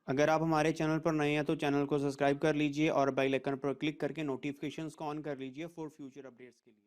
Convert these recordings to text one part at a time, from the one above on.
अगर आप हमारे चैनल पर नए हैं तो चैनल को सब्सक्राइब कर लीजिए और बेल आइकन पर क्लिक करके नोटिफिकेशंस को ऑन कर लीजिए फॉर फ्यूचर अपडेट्स के लिए।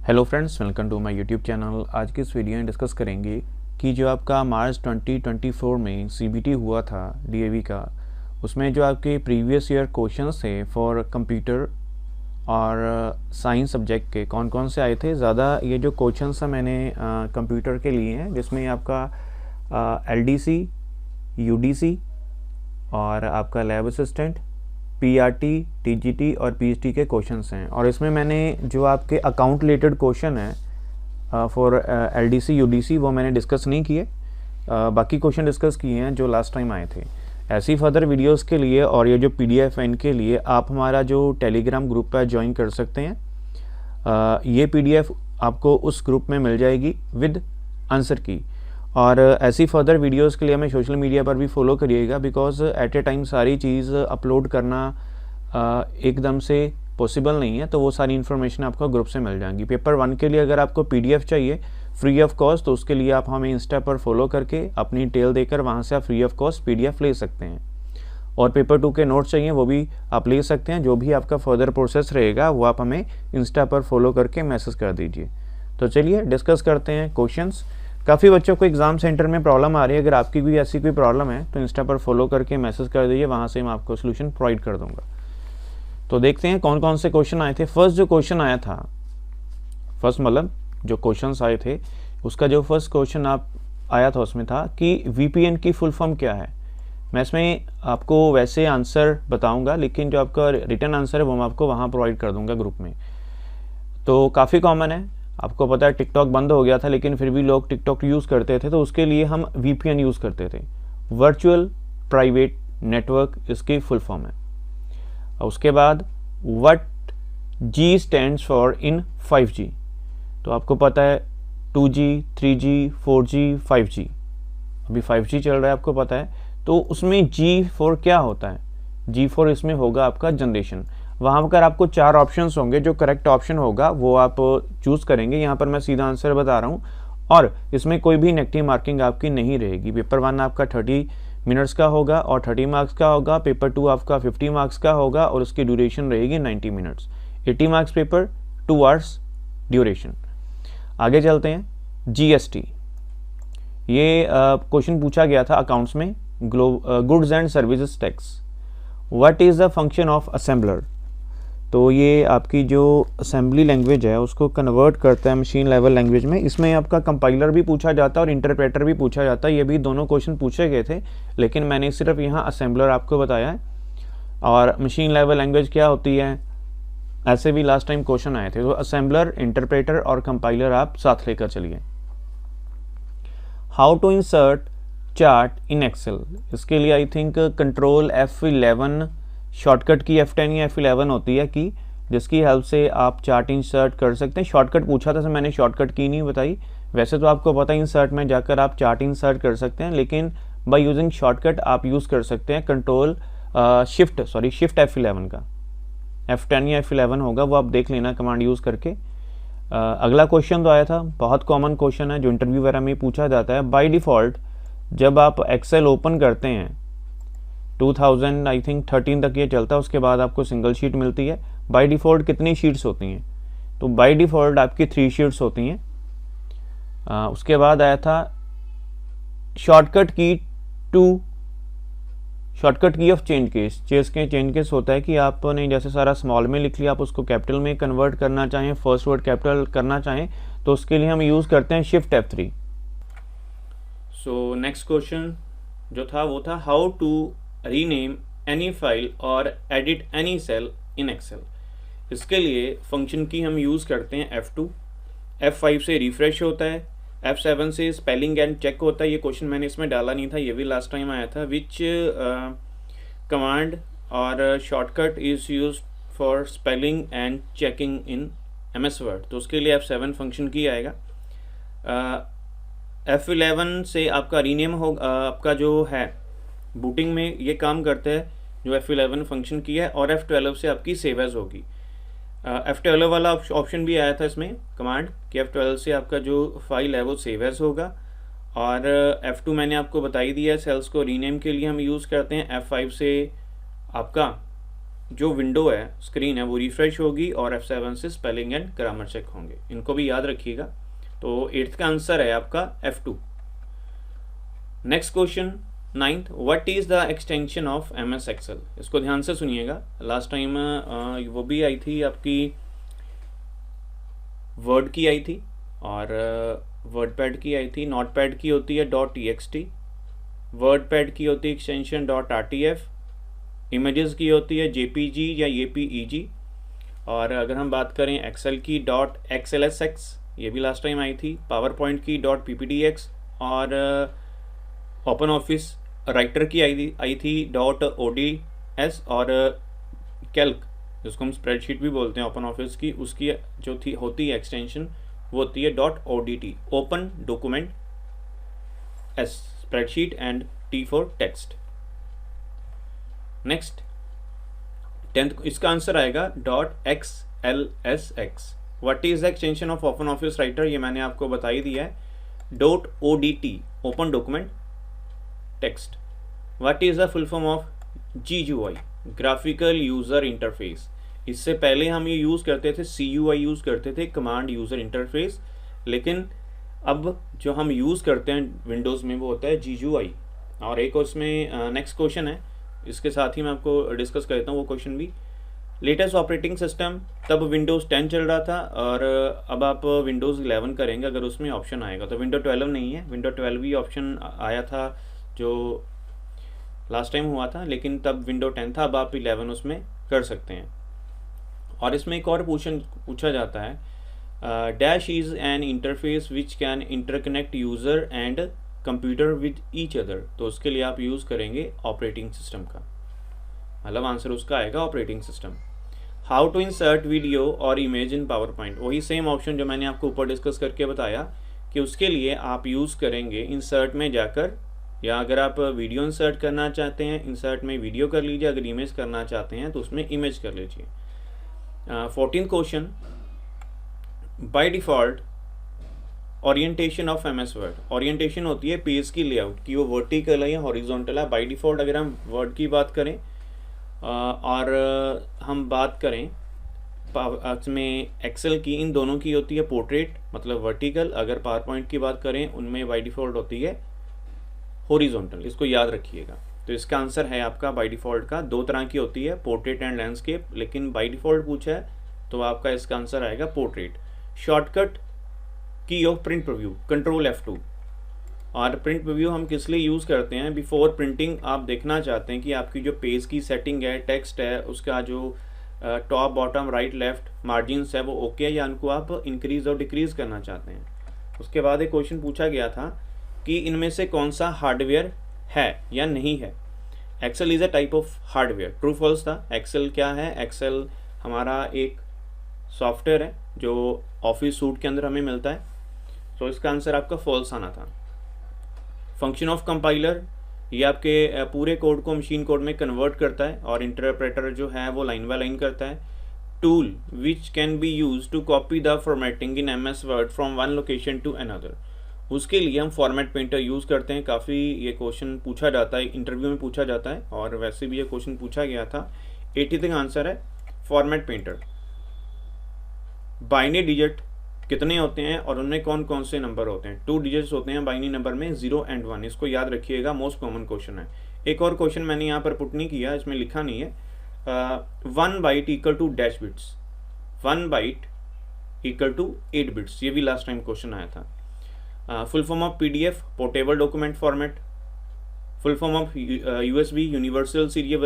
Hello friends, welcome to my YouTube channel. आज की इस वीडियो में डिस्कस करेंगे कि जो आपका मार्च 2024 में सीबीटी हुआ था डीएवी का, उसमें जो आपके प्रीवियस ईयर क्वेश्चंस थे फॉर कंप्यूटर और साइंस सब्जेक्ट के कौन कौन से आए थे। ज़्यादा ये जो क्वेश्चंस हैं मैंने कंप्यूटर के लिए हैं, जिसमें आपका एलडीसी, यूडीसी और आपका लैब असिस्टेंट, पीआरटी, टीजीटी और पीएचडी के क्वेश्चंस हैं। और इसमें मैंने जो आपके अकाउंट रिलेटेड क्वेश्चन है फॉर एलडीसी यूडीसी वो मैंने डिस्कस नहीं किए, बाकी क्वेश्चन डिस्कस किए हैं जो लास्ट टाइम आए थे। ऐसी फर्दर वीडियोस के लिए और ये जो पीडीएफ है इनके लिए आप हमारा जो टेलीग्राम ग्रुप पर ज्वाइन कर सकते हैं। ये पीडीएफ आपको उस ग्रुप में मिल जाएगी विद आंसर की। और ऐसी फर्दर वीडियोस के लिए हमें सोशल मीडिया पर भी फॉलो करिएगा, बिकॉज एट ए टाइम सारी चीज़ अपलोड करना एकदम से पॉसिबल नहीं है, तो वो सारी इन्फॉर्मेशन आपको ग्रुप से मिल जाएंगी। पेपर 1 के लिए अगर आपको पीडीएफ चाहिए फ्री ऑफ कॉस्ट, तो उसके लिए आप हमें इंस्टा पर फॉलो करके अपनी डिटेल देकर वहाँ से आप फ्री ऑफ कॉस्ट पीडीएफ ले सकते हैं। और पेपर 2 के नोट्स चाहिए वो भी आप ले सकते हैं। जो भी आपका फर्दर प्रोसेस रहेगा वो आप हमें इंस्टा पर फॉलो करके मैसेज कर दीजिए। तो चलिए डिस्कस करते हैं क्वेश्चंस। काफ़ी बच्चों को एग्ज़ाम सेंटर में प्रॉब्लम आ रही है, अगर आपकी भी ऐसी कोई प्रॉब्लम है तो इंस्टा पर फॉलो करके मैसेज कर दीजिए, वहाँ से मैं आपको सोल्यूशन प्रोवाइड कर दूँगा। तो देखते हैं कौन कौन से क्वेश्चन आए थे। फर्स्ट जो क्वेश्चन आया था, फर्स्ट मतलब जो क्वेश्चंस आए थे उसका जो फर्स्ट क्वेश्चन आप आया था उसमें था कि वीपीएन की फुल फॉर्म क्या है। मैं इसमें आपको वैसे आंसर बताऊँगा, लेकिन जो आपका रिटर्न आंसर है वो मैं आपको वहाँ प्रोवाइड कर दूँगा ग्रुप में। तो काफ़ी कॉमन है, आपको पता है टिकटॉक बंद हो गया था लेकिन फिर भी लोग टिकटॉक यूज़ करते थे, तो उसके लिए हम वीपीएन यूज़ करते थे। वर्चुअल प्राइवेट नेटवर्क इसकी फुल फॉर्म है। और उसके बाद what ji stands for in 5G। तो आपको पता है 2G, 3G, 4G, 5G, अभी 5G चल रहा है आपको पता है। तो उसमें G4 क्या होता है? G4 इसमें होगा आपका जनरेशन। वहाँ पर आपको 4 ऑप्शंस होंगे, जो करेक्ट ऑप्शन होगा वो आप चूज़ करेंगे। यहाँ पर मैं सीधा आंसर बता रहा हूँ और इसमें कोई भी नेगेटिव मार्किंग आपकी नहीं रहेगी। पेपर 1 आपका 30 मिनट्स का होगा और 30 मार्क्स का होगा। पेपर 2 आपका 50 मार्क्स का होगा और उसकी ड्यूरेशन रहेगी 90 minutes. 80 marks paper, 2 hours duration. आगे चलते हैं। जीएसटी, ये क्वेश्चन पूछा गया था अकाउंट्स में। Goods and services tax, what is the function of assembler. तो ये आपकी जो असेंबली लैंग्वेज है उसको कन्वर्ट करता है मशीन लेवल लैंग्वेज में। इसमें आपका कंपाइलर भी पूछा जाता है और इंटरप्रेटर भी पूछा जाता है। ये भी दोनों क्वेश्चन पूछे गए थे, लेकिन मैंने सिर्फ यहाँ असेंबलर आपको बताया है। और मशीन लेवल लैंग्वेज क्या होती है, ऐसे भी लास्ट टाइम क्वेश्चन आए थे। तो असेंबलर, इंटरप्रेटर और कंपाइलर आप साथ लेकर चलिए। How to insert chart in Excel, इसके लिए I think control F11 shortcut की F10 या F11 होती है कि जिसकी हेल्प से आप चार्ट इंसर्ट कर सकते हैं। शॉर्टकट पूछा था, मैंने शॉर्टकट की नहीं बताई। वैसे तो आपको पता है इंसर्ट में जाकर आप चार्ट इंसर्ट कर सकते हैं, लेकिन बाय यूजिंग शॉर्टकट आप यूज़ कर सकते हैं कंट्रोल शिफ्ट F11 का। F10 या F11 होगा, वो आप देख लेना कमांड यूज़ करके। अगला क्वेश्चन तो आया था, बहुत कॉमन क्वेश्चन है जो इंटरव्यू वगैरह में पूछा जाता है। बाय डिफ़ॉल्ट जब आप एक्सेल ओपन करते हैं 2000 आई थिंक 13 तक ये चलता है, उसके बाद आपको सिंगल शीट मिलती है। बाय डिफ़ॉल्ट कितनी शीट्स होती हैं? तो बाय डिफ़ॉल्ट आपकी 3 शीट्स होती हैं। उसके बाद आया था शॉर्टकट की of change case. Change case होता है कि आपने जैसे सारा स्मॉल में लिख लिया, आप उसको कैपिटल में कन्वर्ट करना चाहें, फर्स्ट वर्ड कैपिटल करना चाहें, तो उसके लिए हम यूज़ करते हैं shift F3। So next question जो था वो था how to rename any file और edit any cell in Excel. इसके लिए फंक्शन की हम यूज़ करते हैं F2, F5 से रिफ्रेश होता है, F7 से स्पेलिंग एंड चेक होता है। ये क्वेश्चन मैंने इसमें डाला नहीं था, ये भी लास्ट टाइम आया था। विच कमांड और shortcut is use for spelling and checking in MS word. तो उसके लिए F7 फंक्शन की आएगा। F11 से आपका रीनेम होगा, आपका जो है बूटिंग में ये काम करते हैं जो F11 फंक्शन की है, और F12 से आपकी सेव एज होगी। F12 वाला ऑप्शन भी आया था इसमें कमांड कि F12 से आपका जो फाइल है वो सेव एज होगा, और F2 मैंने आपको बता ही दिया है, सेल्स को रीनेम के लिए हम यूज़ करते हैं। F5 से आपका जो विंडो है, स्क्रीन है, वो रिफ्रेश होगी, और F7 से स्पेलिंग एंड ग्रामर चेक होंगे। इनको भी याद रखिएगा। तो 8th का आंसर है आपका F2। Next question 9th, what is the extension of MS Excel. इसको ध्यान से सुनिएगा। लास्ट टाइम वो भी आई थी आपकी, वर्ड की आई थी, और वर्डपैड की आई थी। नोटपैड की होती है .txt, वर्डपैड की होती है एक्सटेंशन .rtf, इमेजेस की होती है JPG या APEG, और अगर हम बात करें एक्सेल की .xlsx, ये भी लास्ट टाइम आई थी। पावर पॉइंट की .pptx, और ओपन ऑफिस राइटर की आई थी .ods, और कैल्क जिसको हम स्प्रेडशीट भी बोलते हैं ओपन ऑफिस की, उसकी जो थी होती है एक्सटेंशन वो होती है .odt, open document, S spreadsheet, and T for text. Next 10th, इसका आंसर आएगा .xlsx। What is the extension of open office writer, ये मैंने आपको बता ही दिया है। .odt, open document text. What is the full form of GUI, graphical user interface. इससे पहले हम ये यूज़ करते थे CUI यूज़ करते थे, कमांड यूज़र इंटरफेस, लेकिन अब जो हम यूज़ करते हैं विंडोज़ में वो होता है GUI। और एक उसमें नेक्स्ट क्वेश्चन है, इसके साथ ही मैं आपको डिस्कस करता हूँ वो क्वेश्चन भी। लेटेस्ट ऑपरेटिंग सिस्टम, तब विंडोज़ 10 चल रहा था, और अब आप विंडोज़ 11 करेंगे अगर उसमें ऑप्शन आएगा। तो विंडो 12 नहीं है, विंडो 12 भी ऑप्शन आया था जो लास्ट टाइम हुआ था, लेकिन तब विंडो 10 था, अब आप 11 उसमें कर सकते हैं। और इसमें एक और पूछा जाता है, dash is an interface which can interconnect user and computer with each other. तो उसके लिए आप यूज़ करेंगे ऑपरेटिंग सिस्टम का, मतलब आंसर उसका आएगा operating system. How to insert video और इमेज इन पावर पॉइंट, वही सेम ऑप्शन जो मैंने आपको ऊपर डिस्कस करके बताया कि उसके लिए आप यूज़ करेंगे इंसर्ट में जाकर, या अगर आप वीडियो इंसर्ट करना चाहते हैं इंसर्ट में वीडियो कर लीजिए, अगर इमेज करना चाहते हैं तो उसमें इमेज कर लीजिए। 14th question, by default orientation of MS word. Orientation होती है पेज की लेआउट की, वो वर्टिकल है या हॉरिजॉन्टल है। बाय डिफ़ॉल्ट अगर हम वर्ड की बात करें और हम बात करें में एक्सेल की, इन दोनों की होती है पोर्ट्रेट मतलब वर्टिकल। अगर पावर पॉइंट की बात करें उनमें बाय डिफ़ॉल्ट होती है हॉरिजॉन्टल, इसको याद रखिएगा। तो इसका आंसर है आपका बाय डिफ़ॉल्ट का, दो तरह की होती है, पोर्ट्रेट एंड लैंडस्केप, लेकिन बाय डिफ़ॉल्ट पूछा है तो आपका इसका आंसर आएगा पोर्ट्रेट। शॉर्टकट की of print preview, control F2। और प्रिंट प्रीव्यू हम किस लिए यूज़ करते हैं, बिफोर प्रिंटिंग आप देखना चाहते हैं कि आपकी जो पेज की सेटिंग है, टेक्स्ट है, उसका जो top bottom right left margins है वो ओके है, या उनको आप इंक्रीज़ और डिक्रीज़ करना चाहते हैं। उसके बाद एक क्वेश्चन पूछा गया था कि इनमें से कौन सा हार्डवेयर है या नहीं है। Excel is a type of hardware, true false था। एक्सेल क्या है, एक्सेल हमारा एक सॉफ्टवेयर है जो ऑफिस सूट के अंदर हमें मिलता है। तो इसका आंसर आपका फॉल्स आना था। फंक्शन ऑफ कंपाइलर, ये आपके पूरे कोड को मशीन कोड में कन्वर्ट करता है, और इंटरप्रेटर जो है वो लाइन बाय लाइन करता है। Tool which can be use to copy the formatting in MS Word from one location to another, उसके लिए हम फॉर्मेट पेंटर यूज़ करते हैं। काफ़ी ये क्वेश्चन पूछा जाता है, इंटरव्यू में पूछा जाता है, और वैसे भी ये क्वेश्चन पूछा गया था। 80th का आंसर है फॉर्मेट पेंटर। बाइनरी डिजिट कितने होते हैं और उनमें कौन कौन से नंबर होते हैं, 2 डिजिट्स होते हैं बाइनरी नंबर में, 0 and 1। इसको याद रखिएगा, मोस्ट कॉमन क्वेश्चन है। एक और क्वेश्चन मैंने यहाँ पर पुट नहीं किया, इसमें लिखा नहीं है। 1 byte equal to dash bits, 1 byte equal to 8 bits, ये भी लास्ट टाइम क्वेश्चन आया था। Full form of PDF portable document format. Full form of USB universal serial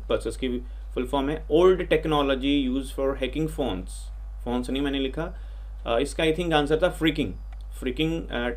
bus, इसकी फुल फॉर्म है। Old technology use for hacking phones नहीं मैंने लिखा, इसका आई थिंक आंसर था फ्रिकिंग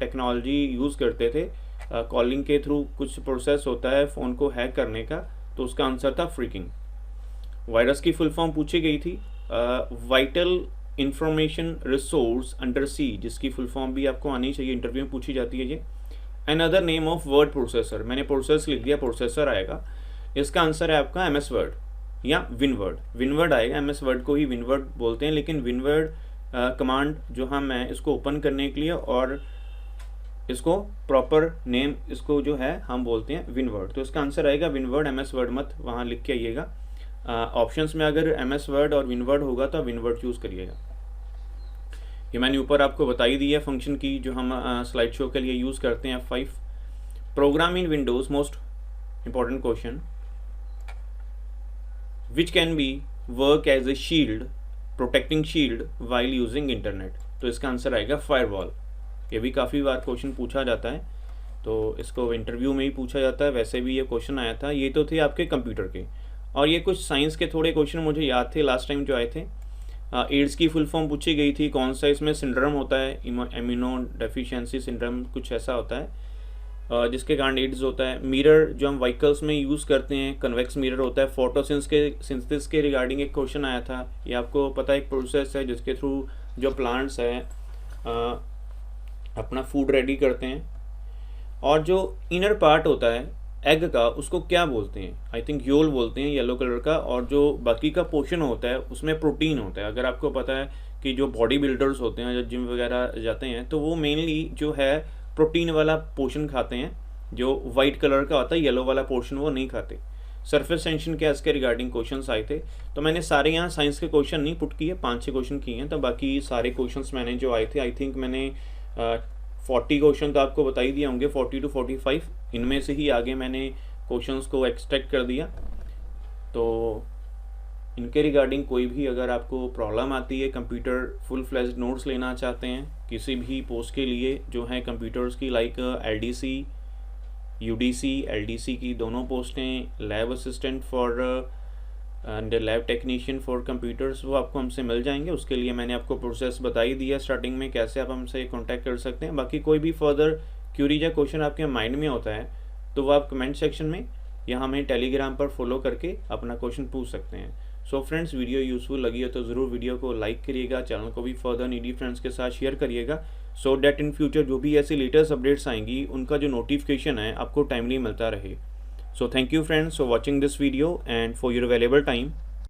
टेक्नोलॉजी यूज़ करते थे, कॉलिंग के थ्रू कुछ प्रोसेस होता है फ़ोन को हैक करने का, तो उसका आंसर था फ्रिकिंग। वायरस की फुल फॉर्म पूछी गई थी, वाइटल इंफॉर्मेशन रिसोर्स अंडर सी, जिसकी फुल फॉर्म भी आपको आनी चाहिए, इंटरव्यू में पूछी जाती है ये। Another name of word processor, मैंने प्रोसेस लिख दिया, प्रोसेसर आएगा। इसका आंसर है आपका MS वर्ड। या विनवर्ड। विनवर्ड आएगा, MS वर्ड को ही विनवर्ड बोलते हैं, लेकिन विनवर्ड कमांड जो हम है इसको ओपन करने के लिए और इसको प्रॉपर नेम इसको जो है हम बोलते हैं विनवर्ड। तो इसका आंसर आएगा विनवर्ड, MS वर्ड मत वहाँ लिख के आइएगा। ऑप्शंस में अगर MS वर्ड और विनवर्ड होगा तो विनवर्ड चूज़ करिएगा। ये मैंने ऊपर आपको बता ही दी है फंक्शन की जो हम स्लाइड शो के लिए यूज़ करते हैं F5। Program in Windows, most important question, which can be work as a shield, protecting shield while using internet. तो इसका आंसर आएगा फायरवॉल। ये भी काफ़ी बार क्वेश्चन पूछा जाता है, तो इसको इंटरव्यू में ही पूछा जाता है, वैसे भी ये क्वेश्चन आया था। ये तो थे आपके कंप्यूटर के, और ये कुछ साइंस के थोड़े क्वेश्चन मुझे याद थे लास्ट टाइम जो आए थे। एड्स की फुल फॉर्म पूछी गई थी, कौन सा इसमें सिंड्रोम होता है, इम्यूनो डेफिशिएंसी सिंड्रोम कुछ ऐसा होता है जिसके कारण एड्स होता है। मिरर जो हम व्हीकल्स में यूज़ करते हैं, कन्वेक्स मिरर होता है। फोटोसिंथेसिस के रिगार्डिंग एक क्वेश्चन आया था, ये आपको पता है एक प्रोसेस है जिसके थ्रू जो प्लांट्स है अपना फूड रेडी करते हैं। और जो इनर पार्ट होता है एग का, उसको क्या बोलते हैं, आई थिंक योल बोलते हैं, येलो कलर का। और जो बाकी का पोर्शन होता है उसमें प्रोटीन होता है। अगर आपको पता है कि जो बॉडी बिल्डर्स होते हैं, जो जिम वगैरह जाते हैं, तो वो मेनली जो है प्रोटीन वाला पोर्शन खाते हैं, जो वाइट कलर का होता है, येलो वाला पोर्शन वो नहीं खाते। सरफेस टेंशन क्या, इसके रिगार्डिंग क्वेश्चंस आए थे। तो मैंने सारे यहाँ साइंस के क्वेश्चन नहीं पुट किए, 5-6 क्वेश्चन किए हैं। तो बाकी सारे क्वेश्चंस मैंने जो आए थे, आई थिंक मैंने 40 क्वेश्चन तो आपको बता ही दिए होंगे, 40 to 45। इनमें से ही आगे मैंने क्वेश्चंस को एक्सट्रैक्ट कर दिया। तो इनके रिगार्डिंग कोई भी अगर आपको प्रॉब्लम आती है, कंप्यूटर फुल फ्लेज्ड नोट्स लेना चाहते हैं किसी भी पोस्ट के लिए जो है कंप्यूटर्स की, लाइक LDC, UDC, LDC की दोनों पोस्टें, lab assistant for and lab technician for computers, वो आपको हमसे मिल जाएंगे। उसके लिए मैंने आपको प्रोसेस बताई दिया स्टार्टिंग में, कैसे आप हमसे कांटेक्ट कर सकते हैं। बाकी कोई भी फर्दर क्यूरीज या क्वेश्चन आपके माइंड में होता है तो वो आप कमेंट सेक्शन में या हमें टेलीग्राम पर फॉलो करके अपना क्वेश्चन पूछ सकते हैं। सो फ्रेंड्स, वीडियो यूजफुल लगी हो तो ज़रूर वीडियो को लाइक करिएगा, चैनल को भी फर्दर नीडी फ्रेंड्स के साथ शेयर करिएगा, सो डैट इन फ्यूचर जो भी ऐसी लेटेस्ट अपडेट्स आएंगी उनका जो नोटिफिकेशन है आपको टाइमली मिलता रहे। So thank you friends for watching this video and for your valuable time.